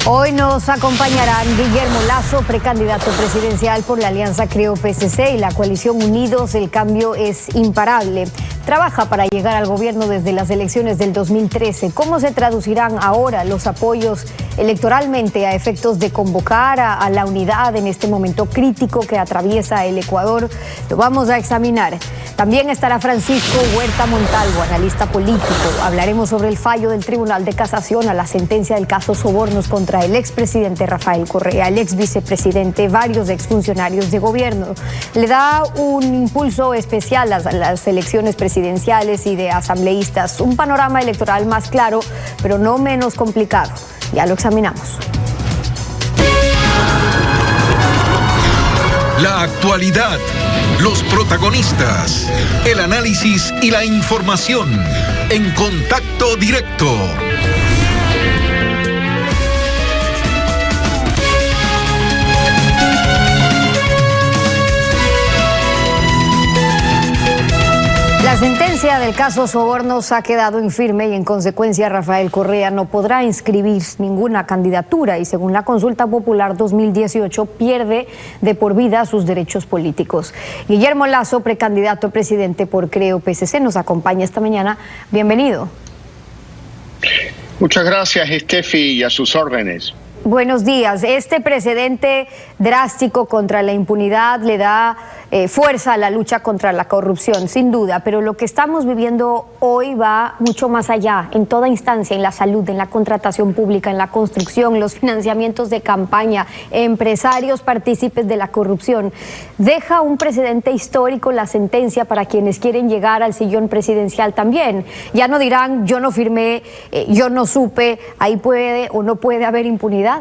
Hoy nos acompañarán Guillermo Lasso, precandidato presidencial por la alianza Creo-PSC y la coalición Unidos. El cambio es imparable. Trabaja para llegar al gobierno desde las elecciones del 2013. ¿Cómo se traducirán ahora los apoyos electoralmente a efectos de convocar a la unidad en este momento crítico que atraviesa el Ecuador? Lo vamos a examinar. También estará Francisco Huerta Montalvo, analista político. Hablaremos sobre el fallo del Tribunal de Casación a la sentencia del caso Sobornos contra el expresidente Rafael Correa, el exvicepresidente, varios exfuncionarios de gobierno. Le da un impulso especial a las elecciones presidenciales y de asambleístas. Un panorama electoral más claro, pero no menos complicado. Ya lo examinamos. La actualidad, los protagonistas, el análisis y la información en Contacto Directo. La sentencia del caso Sobornos ha quedado infirme y en consecuencia Rafael Correa no podrá inscribir ninguna candidatura y según la consulta popular 2018 pierde de por vida sus derechos políticos. Guillermo Lasso, precandidato a presidente por Creo-PSC, nos acompaña esta mañana. Bienvenido. Muchas gracias, Estefi, y a sus órdenes. Buenos días. Este precedente drástico contra la impunidad le da fuerza a la lucha contra la corrupción, sin duda, pero lo que estamos viviendo hoy va mucho más allá, en toda instancia, en la salud, en la contratación pública, en la construcción, los financiamientos de campaña, empresarios partícipes de la corrupción. Deja un precedente histórico la sentencia para quienes quieren llegar al sillón presidencial también. Ya no dirán, yo no firmé, yo no supe, ahí puede o no puede haber impunidad.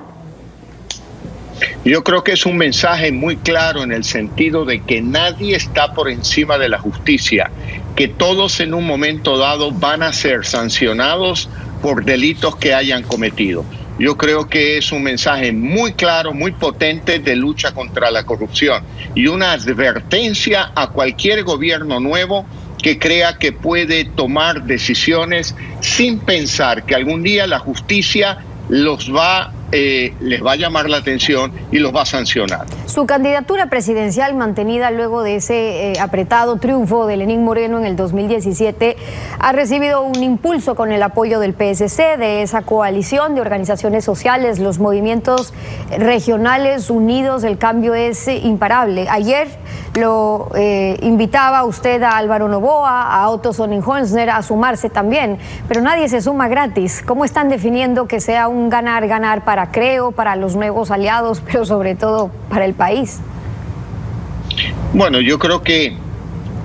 Yo creo que es un mensaje muy claro en el sentido de que nadie está por encima de la justicia, que todos en un momento dado van a ser sancionados por delitos que hayan cometido. Yo creo que es un mensaje muy claro, muy potente de lucha contra la corrupción y una advertencia a cualquier gobierno nuevo que crea que puede tomar decisiones sin pensar que algún día la justicia les va a llamar la atención y los va a sancionar. Su candidatura presidencial, mantenida luego de ese apretado triunfo de Lenín Moreno en el 2017, ha recibido un impulso con el apoyo del PSC, de esa coalición de organizaciones sociales, los movimientos regionales unidos. El cambio es imparable. Ayer lo invitaba usted a Álvaro Noboa, a Otto Sonnenholzner a sumarse también, pero nadie se suma gratis. ¿Cómo están definiendo que sea un ganar-ganar para Creo, para los nuevos aliados, pero sobre todo para el país? Bueno, yo creo que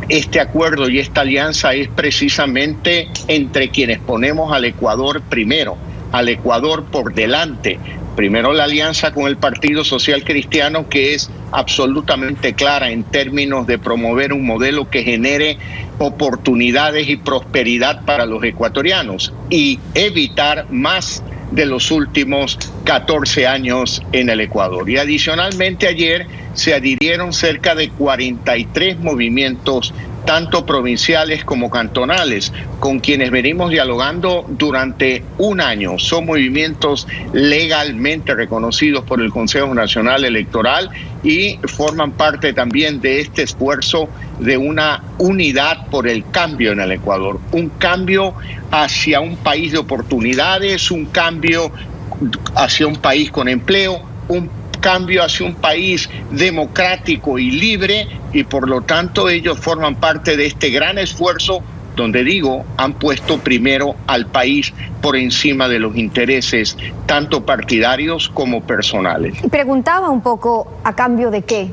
este acuerdo y esta alianza es precisamente entre quienes ponemos al Ecuador primero, al Ecuador por delante. Primero la alianza con el Partido Social Cristiano, que es absolutamente clara en términos de promover un modelo que genere oportunidades y prosperidad para los ecuatorianos y evitar más de los últimos 14 años en el Ecuador. Y adicionalmente ayer se adhirieron cerca de 43 movimientos, tanto provinciales como cantonales, con quienes venimos dialogando durante un año. Son movimientos legalmente reconocidos por el Consejo Nacional Electoral y forman parte también de este esfuerzo de una unidad por el cambio en el Ecuador. Un cambio hacia un país de oportunidades, un cambio hacia un país con empleo, un cambio hacia un país democrático y libre, y por lo tanto ellos forman parte de este gran esfuerzo donde, digo, han puesto primero al país por encima de los intereses tanto partidarios como personales. Y preguntaba un poco a cambio de qué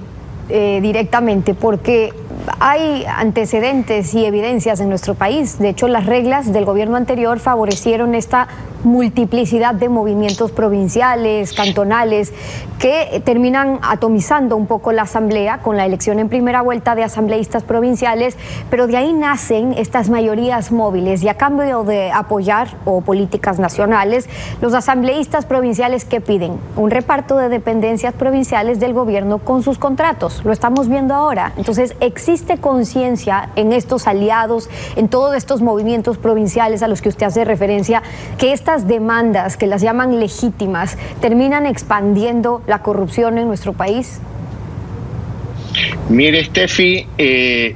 directamente, porque hay antecedentes y evidencias en nuestro país. De hecho, las reglas del gobierno anterior favorecieron esta multiplicidad de movimientos provinciales, cantonales, que terminan atomizando un poco la asamblea con la elección en primera vuelta de asambleístas provinciales, pero de ahí nacen estas mayorías móviles y a cambio de apoyar o políticas nacionales, los asambleístas provinciales que piden un reparto de dependencias provinciales del gobierno con sus contratos. Lo estamos viendo ahora. Entonces existe ¿existe conciencia en estos aliados, en todos estos movimientos provinciales a los que usted hace referencia, que estas demandas, que las llaman legítimas, terminan expandiendo la corrupción en nuestro país? Mire, Steffi,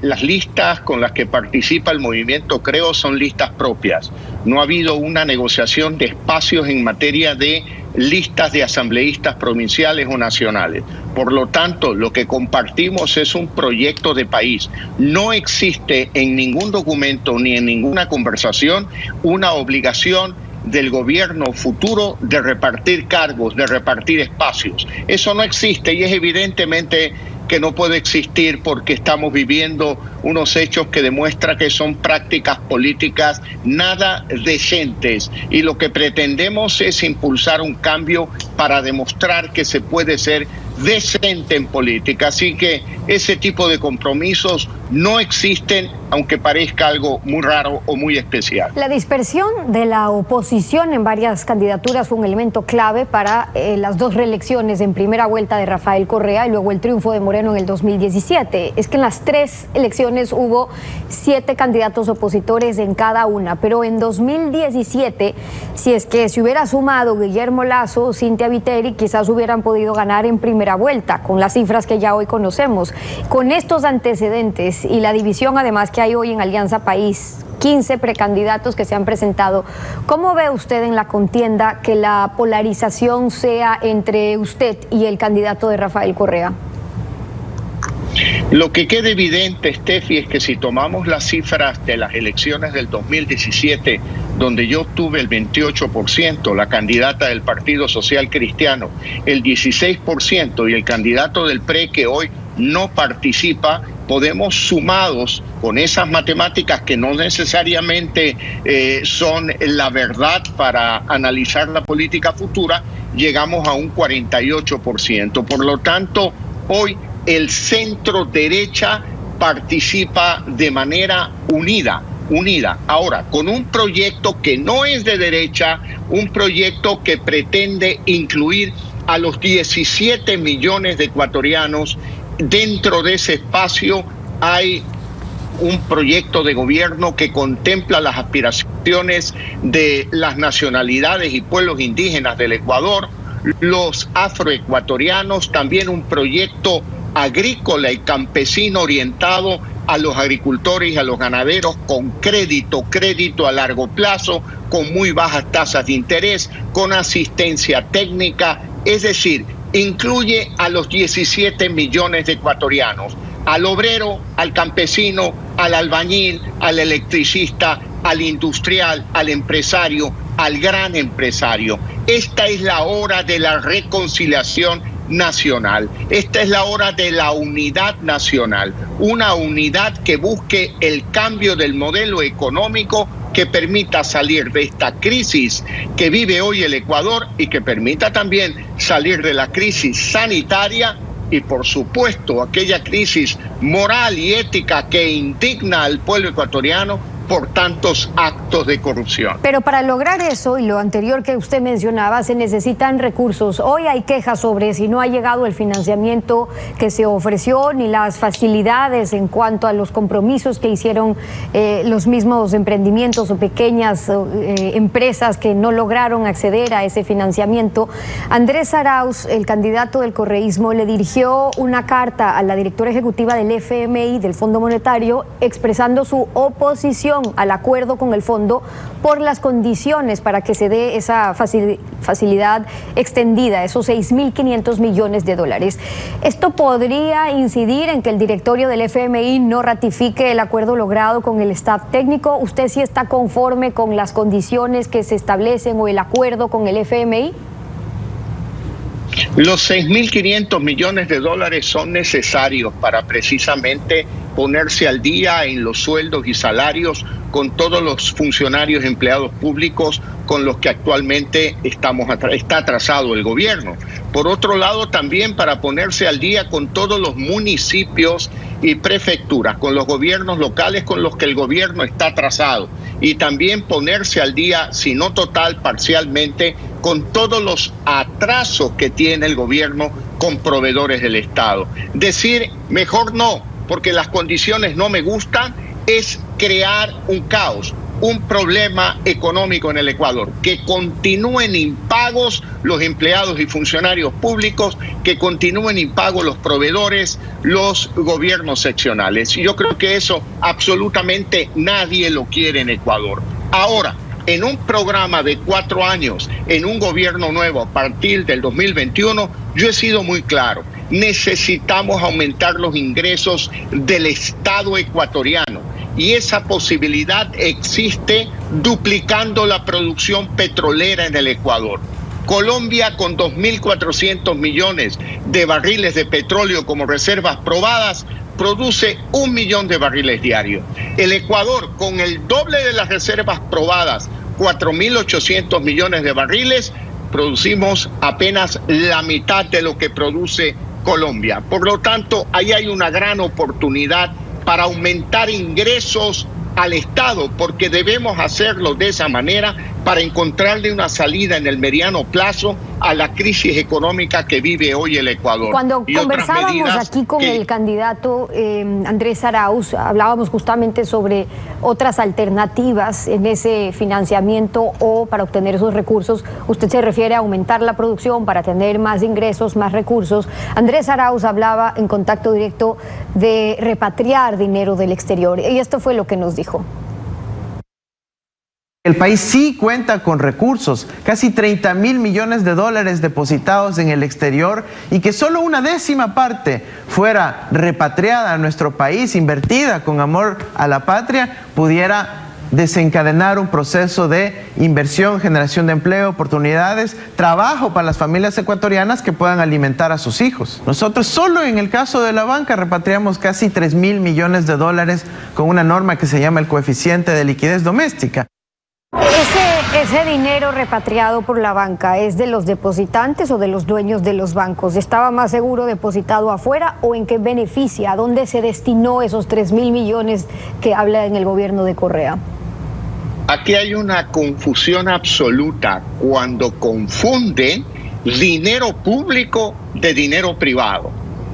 las listas con las que participa el movimiento Creo son listas propias. No ha habido una negociación de espacios en materia de listas de asambleístas provinciales o nacionales. Por lo tanto, lo que compartimos es un proyecto de país. No existe en ningún documento ni en ninguna conversación una obligación del gobierno futuro de repartir cargos, de repartir espacios. Eso no existe y es evidentemente que no puede existir porque estamos viviendo unos hechos que demuestran que son prácticas políticas nada decentes, y lo que pretendemos es impulsar un cambio para demostrar que se puede ser decente en política. Así que ese tipo de compromisos no existen, aunque parezca algo muy raro o muy especial. La dispersión de la oposición en varias candidaturas fue un elemento clave para las dos reelecciones en primera vuelta de Rafael Correa y luego el triunfo de Moreno en el 2017. Es que en las tres elecciones hubo 7 candidatos opositores en cada una, pero en 2017, si es que se hubiera sumado Guillermo Lasso, Cynthia Viteri, quizás hubieran podido ganar en primera vuelta, con las cifras que ya hoy conocemos. Con estos antecedentes y la división además que hay hoy en Alianza País, 15 precandidatos que se han presentado, ¿cómo ve usted en la contienda que la polarización sea entre usted y el candidato de Rafael Correa? Lo que queda evidente, Steffi, es que si tomamos las cifras de las elecciones del 2017, donde yo obtuve el 28%, la candidata del Partido Social Cristiano el 16% y el candidato del PRE que hoy no participa, podemos, sumados con esas matemáticas que no necesariamente son la verdad para analizar la política futura, llegamos a un 48%. Por lo tanto, hoy el centro derecha participa de manera unida. Ahora, con un proyecto que no es de derecha, un proyecto que pretende incluir a los 17 millones de ecuatorianos. Dentro de ese espacio hay un proyecto de gobierno que contempla las aspiraciones de las nacionalidades y pueblos indígenas del Ecuador, los afroecuatorianos, también un proyecto agrícola y campesino orientado a los agricultores y a los ganaderos con crédito a largo plazo, con muy bajas tasas de interés, con asistencia técnica, es decir, incluye a los 17 millones de ecuatorianos, al obrero, al campesino, al albañil, al electricista, al industrial, al empresario, al gran empresario. Esta es la hora de la reconciliación nacional. Esta es la hora de la unidad nacional, una unidad que busque el cambio del modelo económico que permita salir de esta crisis que vive hoy el Ecuador y que permita también salir de la crisis sanitaria y, por supuesto, aquella crisis moral y ética que indigna al pueblo ecuatoriano por tantos actos de corrupción. Pero para lograr eso y lo anterior que usted mencionaba, se necesitan recursos. Hoy hay quejas sobre si no ha llegado el financiamiento que se ofreció ni las facilidades en cuanto a los compromisos que hicieron los mismos emprendimientos o pequeñas empresas que no lograron acceder a ese financiamiento. Andrés Arauz, el candidato del correísmo, le dirigió una carta a la directora ejecutiva del FMI, del Fondo Monetario, expresando su oposición al acuerdo con el fondo por las condiciones para que se dé esa facilidad extendida, esos 6.500 millones de dólares. ¿Esto podría incidir en que el directorio del FMI no ratifique el acuerdo logrado con el staff técnico? ¿Usted sí está conforme con las condiciones que se establecen o el acuerdo con el FMI? Los 6.500 millones de dólares son necesarios para precisamente ponerse al día en los sueldos y salarios con todos los funcionarios empleados públicos con los que actualmente está atrasado el gobierno. Por otro lado, también para ponerse al día con todos los municipios y prefecturas, con los gobiernos locales con los que el gobierno está atrasado, y también ponerse al día, si no total, parcialmente, con todos los atrasos que tiene el gobierno con proveedores del Estado. Decir, mejor no, porque las condiciones no me gustan, es crear un caos, un problema económico en el Ecuador, que continúen impagos los empleados y funcionarios públicos, que continúen impagos los proveedores, los gobiernos seccionales. Y yo creo que eso absolutamente nadie lo quiere en Ecuador. Ahora, en un programa de 4 años, en un gobierno nuevo a partir del 2021, yo he sido muy claro. Necesitamos aumentar los ingresos del Estado ecuatoriano. Y esa posibilidad existe duplicando la producción petrolera en el Ecuador. Colombia, con 2.400 millones de barriles de petróleo como reservas probadas, produce 1 millón de barriles diarios. El Ecuador, con el doble de las reservas probadas, 4.800 millones de barriles, producimos apenas la mitad de lo que produce Colombia. Por lo tanto, ahí hay una gran oportunidad para aumentar ingresos al Estado, porque debemos hacerlo de esa manera para encontrarle una salida en el mediano plazo a la crisis económica que vive hoy el Ecuador. Cuando conversábamos aquí con el candidato Andrés Arauz, hablábamos justamente sobre otras alternativas en ese financiamiento o para obtener esos recursos. Usted se refiere a aumentar la producción para tener más ingresos, más recursos. Andrés Arauz hablaba en Contacto Directo de repatriar dinero del exterior y esto fue lo que nos dijo. El país sí cuenta con recursos, casi 30.000 millones de dólares depositados en el exterior, y que solo una décima parte fuera repatriada a nuestro país, invertida con amor a la patria, pudiera desencadenar un proceso de inversión, generación de empleo, oportunidades, trabajo para las familias ecuatorianas que puedan alimentar a sus hijos. Nosotros solo en el caso de la banca repatriamos casi 3.000 millones de dólares con una norma que se llama el coeficiente de liquidez doméstica. ¿Ese dinero repatriado por la banca es de los depositantes o de los dueños de los bancos? ¿Estaba más seguro depositado afuera o en qué beneficia? ¿A dónde se destinó esos 3.000 millones que habla en el gobierno de Correa? Aquí hay una confusión absoluta cuando confunden dinero público de dinero privado.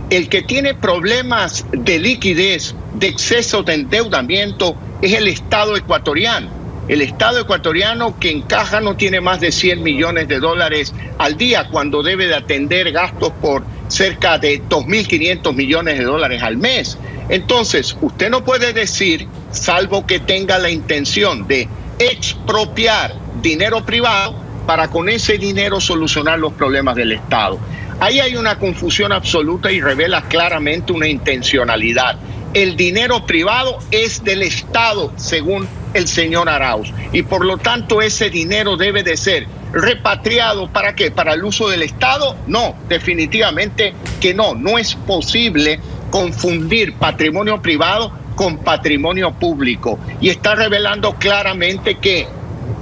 El que tiene problemas de liquidez, de exceso de endeudamiento, es el Estado ecuatoriano. El Estado ecuatoriano, que en caja no tiene más de 100 millones de dólares al día, cuando debe de atender gastos por cerca de 2.500 millones de dólares al mes. Entonces, usted no puede decir, salvo que tenga la intención de expropiar dinero privado para con ese dinero solucionar los problemas del Estado. Ahí hay una confusión absoluta y revela claramente una intencionalidad. El dinero privado es del Estado, según el señor Arauz, y por lo tanto ese dinero debe de ser repatriado. ¿Para qué? ¿Para el uso del Estado? No, definitivamente que no. No es posible confundir patrimonio privado con patrimonio público, y está revelando claramente que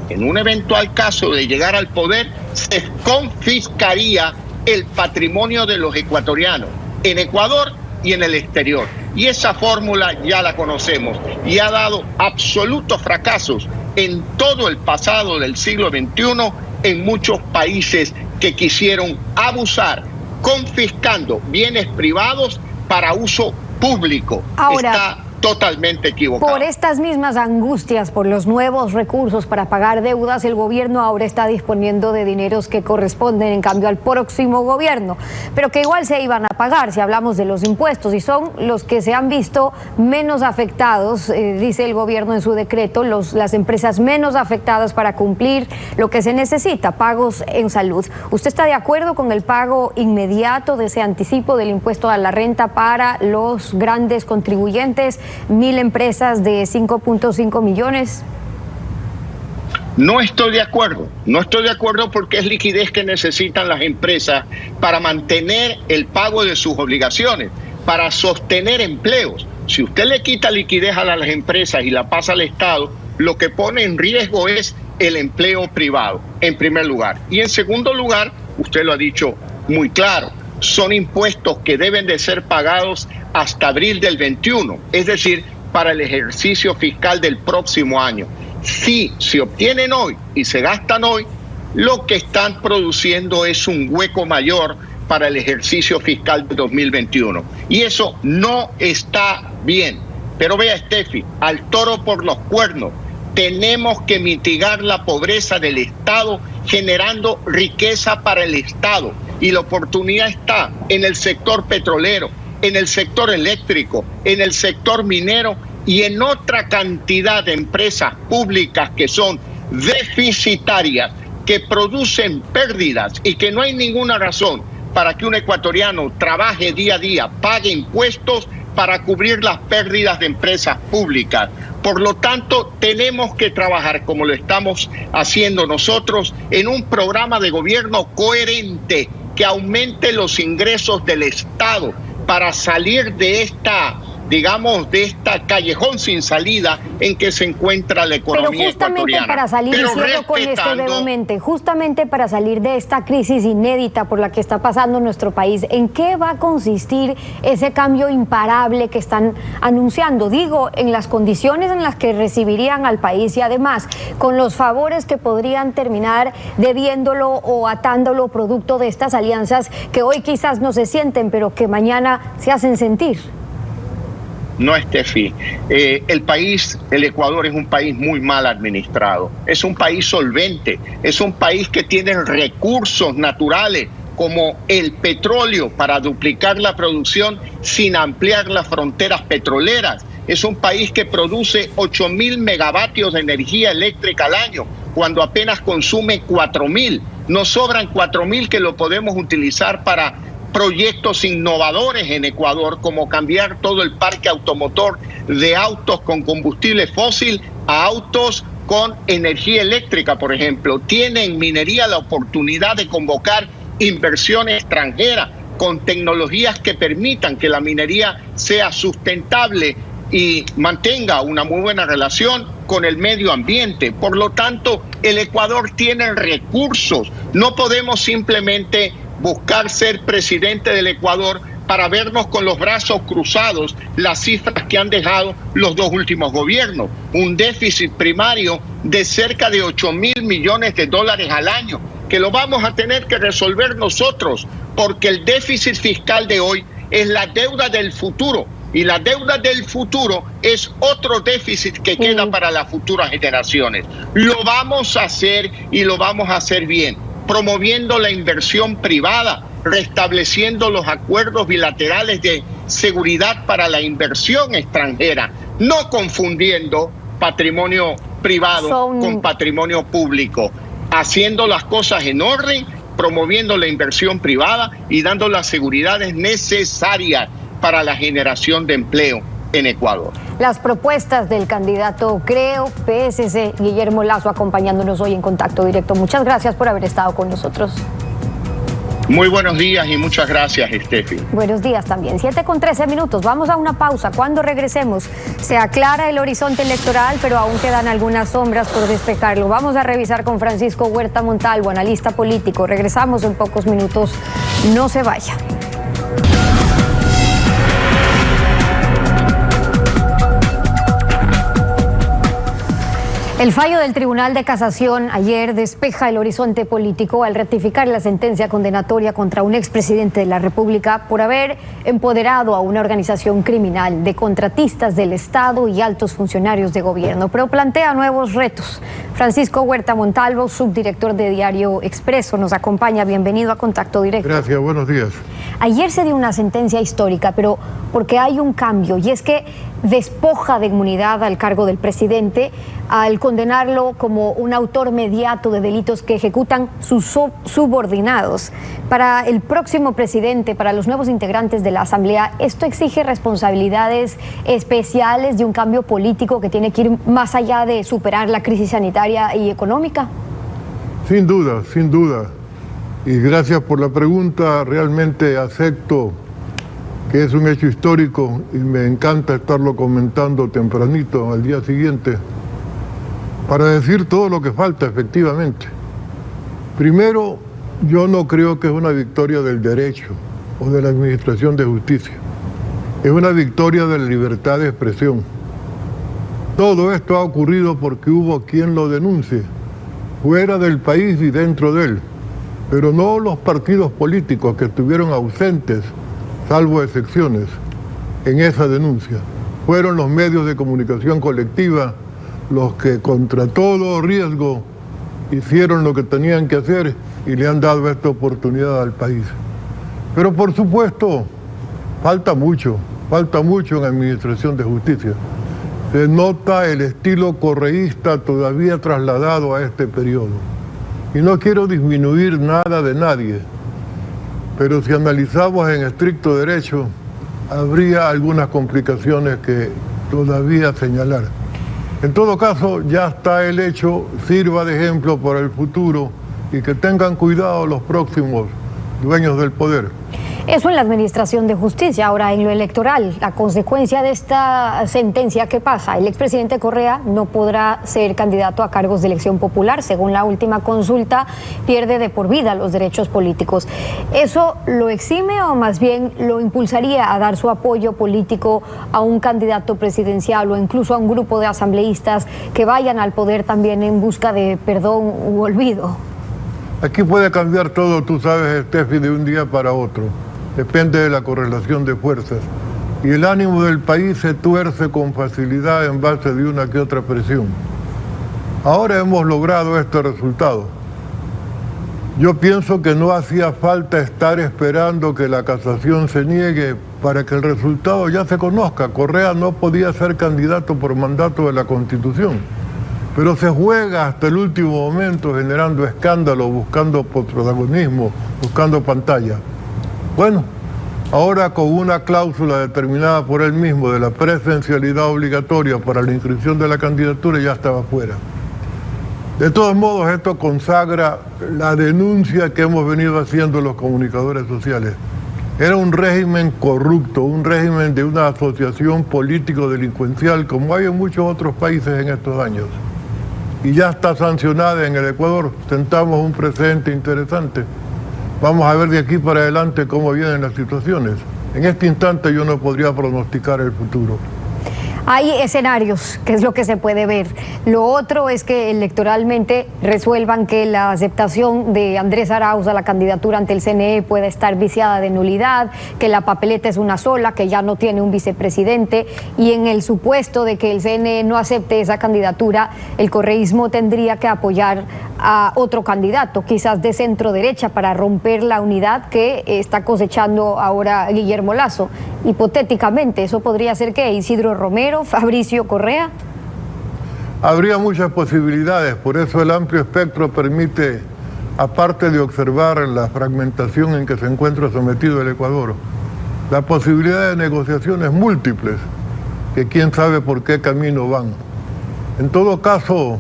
en un eventual caso de llegar al poder se confiscaría el patrimonio de los ecuatorianos en Ecuador y en el exterior. Y esa fórmula ya la conocemos y ha dado absolutos fracasos en todo el pasado del siglo XXI en muchos países que quisieron abusar, confiscando bienes privados para uso público. Ahora, está totalmente equivocado. Por estas mismas angustias, por los nuevos recursos para pagar deudas, el gobierno ahora está disponiendo de dineros que corresponden en cambio al próximo gobierno, pero que igual se iban a pagar si hablamos de los impuestos, y son los que se han visto menos afectados, dice el gobierno en su decreto, las empresas menos afectadas para cumplir lo que se necesita, pagos en salud. ¿Usted está de acuerdo con el pago inmediato de ese anticipo del impuesto a la renta para los grandes contribuyentes? 1.000 empresas de 5.5 millones. No estoy de acuerdo porque es liquidez que necesitan las empresas para mantener el pago de sus obligaciones, para sostener empleos. Si usted le quita liquidez a las empresas y la pasa al Estado, lo que pone en riesgo es el empleo privado, en primer lugar. Y en segundo lugar, usted lo ha dicho muy claro, son impuestos que deben de ser pagados hasta abril del 21, es decir, para el ejercicio fiscal del próximo año. Si se obtienen hoy y se gastan hoy, lo que están produciendo es un hueco mayor para el ejercicio fiscal de 2021. Y eso no está bien. Pero vea, Steffi, al toro por los cuernos. Tenemos que mitigar la pobreza del Estado generando riqueza para el Estado. Y la oportunidad está en el sector petrolero, en el sector eléctrico, en el sector minero y en otra cantidad de empresas públicas que son deficitarias, que producen pérdidas y que no hay ninguna razón para que un ecuatoriano trabaje día a día, pague impuestos para cubrir las pérdidas de empresas públicas. Por lo tanto, tenemos que trabajar, como lo estamos haciendo nosotros, en un programa de gobierno coherente que aumente los ingresos del Estado para salir de esta, digamos, de esta callejón sin salida en que se encuentra la economía ecuatoriana. Pero justamente ecuatoriana. para salir, y cierro con esto brevemente, justamente para salir de esta crisis inédita por la que está pasando nuestro país, ¿en qué va a consistir ese cambio imparable que están anunciando? Digo, en las condiciones en las que recibirían al país y además con los favores que podrían terminar debiéndolo o atándolo producto de estas alianzas que hoy quizás no se sienten, pero que mañana se hacen sentir. No, Steffi. El país, el Ecuador, es un país muy mal administrado. Es un país solvente, es un país que tiene recursos naturales como el petróleo para duplicar la producción sin ampliar las fronteras petroleras. Es un país que produce 8.000 megavatios de energía eléctrica al año, cuando apenas consume 4.000. Nos sobran 4.000 que lo podemos utilizar para proyectos innovadores en Ecuador, como cambiar todo el parque automotor de autos con combustible fósil a autos con energía eléctrica, por ejemplo. Tiene en minería la oportunidad de convocar inversión extranjera con tecnologías que permitan que la minería sea sustentable y mantenga una muy buena relación con el medio ambiente. Por lo tanto, el Ecuador tiene recursos. No podemos simplemente buscar ser presidente del Ecuador para vernos con los brazos cruzados las cifras que han dejado los dos últimos gobiernos. Un déficit primario de cerca de 8.000 millones de dólares al año, que lo vamos a tener que resolver nosotros, porque el déficit fiscal de hoy es la deuda del futuro, y la deuda del futuro es otro déficit que queda para las futuras generaciones. Lo vamos a hacer y lo vamos a hacer bien, promoviendo la inversión privada, restableciendo los acuerdos bilaterales de seguridad para la inversión extranjera, no confundiendo patrimonio privado con patrimonio público, haciendo las cosas en orden, promoviendo la inversión privada y dando las seguridades necesarias para la generación de empleo en Ecuador. Las propuestas del candidato CREO, PSC, Guillermo Lasso, acompañándonos hoy en Contacto Directo. Muchas gracias por haber estado con nosotros. Muy buenos días y muchas gracias, Steffi. Buenos días también. 7:13. Vamos a una pausa. Cuando regresemos, se aclara el horizonte electoral, pero aún quedan algunas sombras por despejarlo. Vamos a revisar con Francisco Huerta Montalvo, analista político. Regresamos en pocos minutos. No se vaya. El fallo del Tribunal de Casación ayer despeja el horizonte político al rectificar la sentencia condenatoria contra un expresidente de la República por haber empoderado a una organización criminal de contratistas del Estado y altos funcionarios de gobierno, pero plantea nuevos retos. Francisco Huerta Montalvo, subdirector de Diario Expreso, nos acompaña. Bienvenido a Contacto Directo. Gracias, buenos días. Ayer se dio una sentencia histórica, pero porque hay un cambio, y es que despoja de inmunidad al cargo del presidente al condenarlo como un autor mediato de delitos que ejecutan sus subordinados. Para el próximo presidente, para los nuevos integrantes de la Asamblea, ¿esto exige responsabilidades especiales de un cambio político que tiene que ir más allá de superar la crisis sanitaria y económica? Sin duda, sin duda. Y gracias por la pregunta. Realmente acepto que es un hecho histórico y me encanta estarlo comentando tempranito al día siguiente para decir todo lo que falta efectivamente. Primero, yo no creo que es una victoria del derecho o de la administración de justicia. Es una victoria de la libertad de expresión. Todo esto ha ocurrido porque hubo quien lo denuncie, fuera del país y dentro de él. pero no los partidos políticos que estuvieron ausentes, salvo excepciones, en esa denuncia. Fueron los medios de comunicación colectiva los que contra todo riesgo hicieron lo que tenían que hacer y le han dado esta oportunidad al país. Pero por supuesto, falta mucho en administración de justicia. Se nota el estilo correísta todavía trasladado a este periodo. Y no quiero disminuir nada de nadie, pero si analizamos en estricto derecho, habría algunas complicaciones que todavía señalar. En todo caso, ya está el hecho, sirva de ejemplo para el futuro y que tengan cuidado los próximos dueños del poder. Eso en la administración de justicia. Ahora, en lo electoral, la consecuencia de esta sentencia, ¿qué pasa? El expresidente Correa no podrá ser candidato a cargos de elección popular. Según la última consulta, pierde de por vida los derechos políticos. ¿Eso lo exime o más bien lo impulsaría a dar su apoyo político a un candidato presidencial o incluso a un grupo de asambleístas que vayan al poder también en busca de perdón u olvido? Aquí puede cambiar todo, tú sabes, Steffi, de un día para otro. Depende de la correlación de fuerzas. Y el ánimo del país se tuerce con facilidad en base de una que otra presión. Ahora hemos logrado este resultado. Yo pienso que no hacía falta estar esperando que la casación se niegue para que el resultado ya se conozca. Correa no podía ser candidato por mandato de la Constitución, pero se juega hasta el último momento generando escándalo, buscando protagonismo, buscando pantalla. Bueno, ahora con una cláusula determinada por él mismo de la presencialidad obligatoria para la inscripción de la candidatura ya estaba fuera. De todos modos, esto consagra la denuncia que hemos venido haciendo los comunicadores sociales. Era un régimen corrupto, un régimen de una asociación político-delincuencial como hay en muchos otros países en estos años. Y ya está sancionada en el Ecuador. Sentamos un precedente interesante. Vamos a ver de aquí para adelante cómo vienen las situaciones. En este instante yo no podría pronosticar el futuro. Hay escenarios, que es lo que se puede ver. Lo otro es que electoralmente resuelvan que la aceptación de Andrés Arauz a la candidatura ante el CNE pueda estar viciada de nulidad, que la papeleta es una sola, que ya no tiene un vicepresidente, y en el supuesto de que el CNE no acepte esa candidatura, el correísmo tendría que apoyar a otro candidato, quizás de centro derecha, para romper la unidad que está cosechando ahora Guillermo Lasso. Hipotéticamente, ¿eso podría ser qué? ¿Isidro Romero, Fabricio Correa? Habría muchas posibilidades, por eso el amplio espectro permite, aparte de observar la fragmentación en que se encuentra sometido el Ecuador, la posibilidad de negociaciones múltiples, que quién sabe por qué camino van. En todo caso,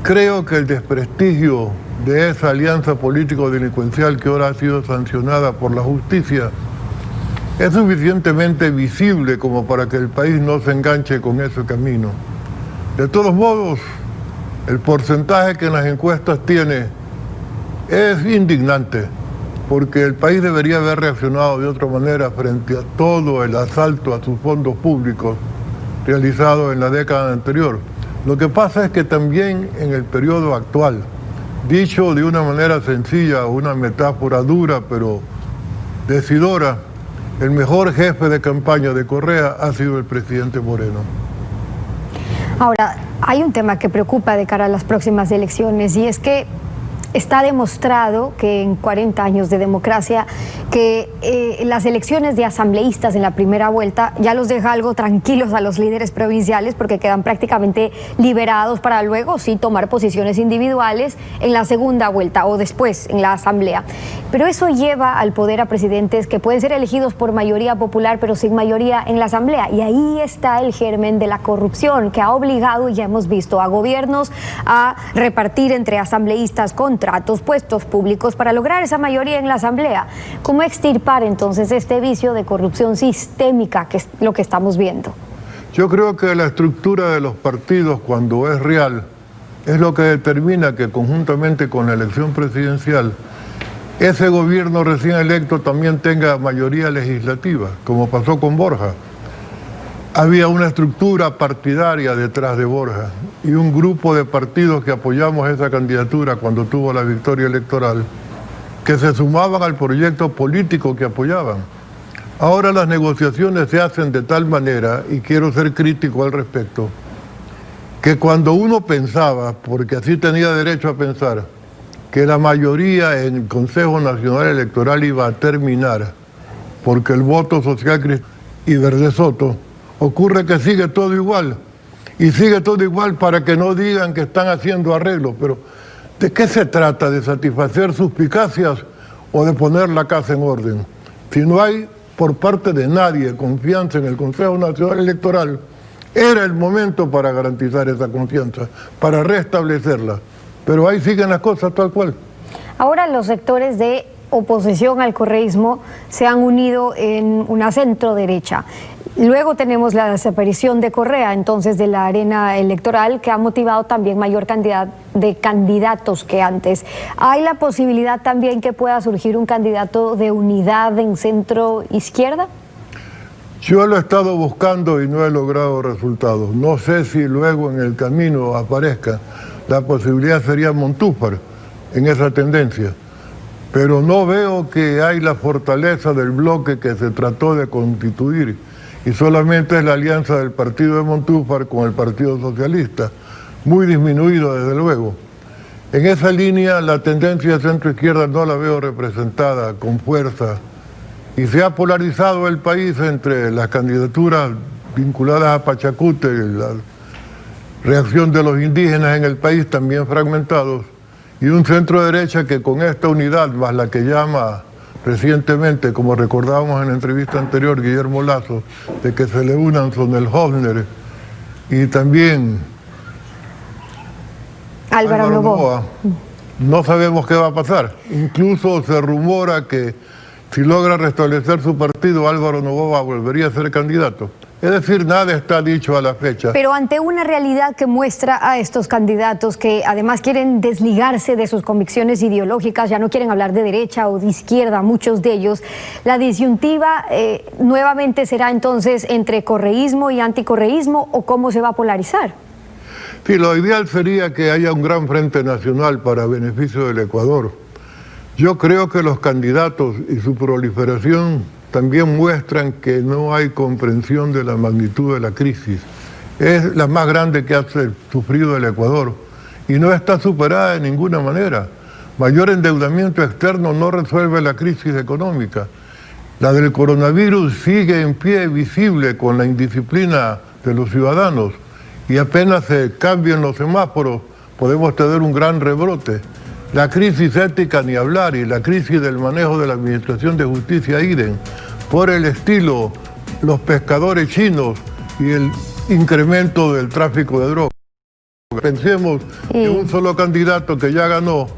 creo que el desprestigio de esa alianza político-delincuencial que ahora ha sido sancionada por la justicia es suficientemente visible como para que el país no se enganche con ese camino. De todos modos, el porcentaje que en las encuestas tiene es indignante, porque el país debería haber reaccionado de otra manera frente a todo el asalto a sus fondos públicos realizado en la década anterior. Lo que pasa es que también en el periodo actual, dicho de una manera sencilla, una metáfora dura pero decidora, el mejor jefe de campaña de Correa ha sido el presidente Moreno. Ahora, hay un tema que preocupa de cara a las próximas elecciones y es que está demostrado que en 40 años de democracia que las elecciones de asambleístas en la primera vuelta ya los deja algo tranquilos a los líderes provinciales porque quedan prácticamente liberados para luego sí tomar posiciones individuales en la segunda vuelta o después en la asamblea. Pero eso lleva al poder a presidentes que pueden ser elegidos por mayoría popular pero sin mayoría en la asamblea, y ahí está el germen de la corrupción que ha obligado, ya hemos visto, a gobiernos a repartir entre asambleístas contratos, puestos públicos para lograr esa mayoría en la asamblea. ¿Cómo extirpar entonces este vicio de corrupción sistémica que es lo que estamos viendo? Yo creo que la estructura de los partidos, cuando es real, es lo que determina que conjuntamente con la elección presidencial ese gobierno recién electo también tenga mayoría legislativa, como pasó con Borja. Había una estructura partidaria detrás de Borja y un grupo de partidos que apoyamos esa candidatura cuando tuvo la victoria electoral, que se sumaban al proyecto político que apoyaban. Ahora las negociaciones se hacen de tal manera, y quiero ser crítico al respecto, que cuando uno pensaba, porque así tenía derecho a pensar, que la mayoría en el Consejo Nacional Electoral iba a terminar, porque el voto social cristiano y Verde Soto, ocurre que sigue todo igual. Y sigue todo igual para que no digan que están haciendo arreglos. Pero, ¿de qué se trata? ¿De satisfacer suspicacias o de poner la casa en orden? Si no hay por parte de nadie confianza en el Consejo Nacional Electoral, era el momento para garantizar esa confianza, para restablecerla. Pero ahí siguen las cosas tal cual. Ahora los sectores de oposición al correísmo se han unido en una centro derecha. Luego tenemos la desaparición de Correa, entonces, de la arena electoral, que ha motivado también mayor cantidad de candidatos que antes. ¿Hay la posibilidad también que pueda surgir un candidato de unidad en centro izquierda? Yo lo he estado buscando y no he logrado resultados. No sé si luego en el camino aparezca. La posibilidad sería Montúfar en esa tendencia. Pero no veo que hay la fortaleza del bloque que se trató de constituir, y solamente es la alianza del partido de Montúfar con el Partido Socialista, muy disminuido desde luego. En esa línea la tendencia de centro-izquierda no la veo representada con fuerza, y se ha polarizado el país entre las candidaturas vinculadas a Pachacute, la reacción de los indígenas en el país también fragmentados, y un centro derecha que con esta unidad, más la que llama recientemente, como recordábamos en la entrevista anterior, Guillermo Lasso, de que se le unan Sonel Hofner y también Álvaro Noboa. No sabemos qué va a pasar. Incluso se rumora que si logra restablecer su partido, Álvaro Noboa volvería a ser candidato. Es decir, nada está dicho a la fecha. Pero ante una realidad que muestra a estos candidatos que además quieren desligarse de sus convicciones ideológicas, ya no quieren hablar de derecha o de izquierda, muchos de ellos, la disyuntiva nuevamente será entonces entre correísmo y anticorreísmo, ¿o cómo se va a polarizar? Sí, lo ideal sería que haya un gran frente nacional para beneficio del Ecuador. Yo creo que los candidatos y su proliferación también muestran que no hay comprensión de la magnitud de la crisis. Es la más grande que ha sufrido el Ecuador y no está superada de ninguna manera. Mayor endeudamiento externo no resuelve la crisis económica. La del coronavirus sigue en pie, visible, con la indisciplina de los ciudadanos, y apenas se cambien los semáforos podemos tener un gran rebrote. La crisis ética ni hablar, y la crisis del manejo de la administración de justicia idem. Por el estilo, los pescadores chinos y el incremento del tráfico de drogas. Pensemos que un solo candidato que ya ganó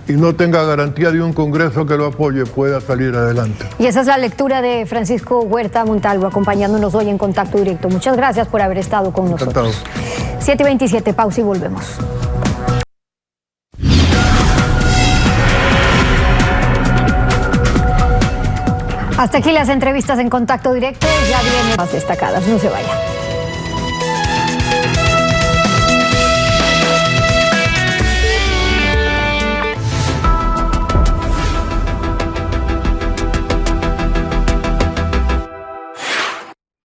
y no tenga garantía de un Congreso que lo apoye pueda salir adelante. Y esa es la lectura de Francisco Huerta Montalvo, acompañándonos hoy en Contacto Directo. Muchas gracias por haber estado con nosotros. 7:27, pausa y volvemos. Hasta aquí las entrevistas en Contacto Directo, ya vienen más destacadas, no se vayan.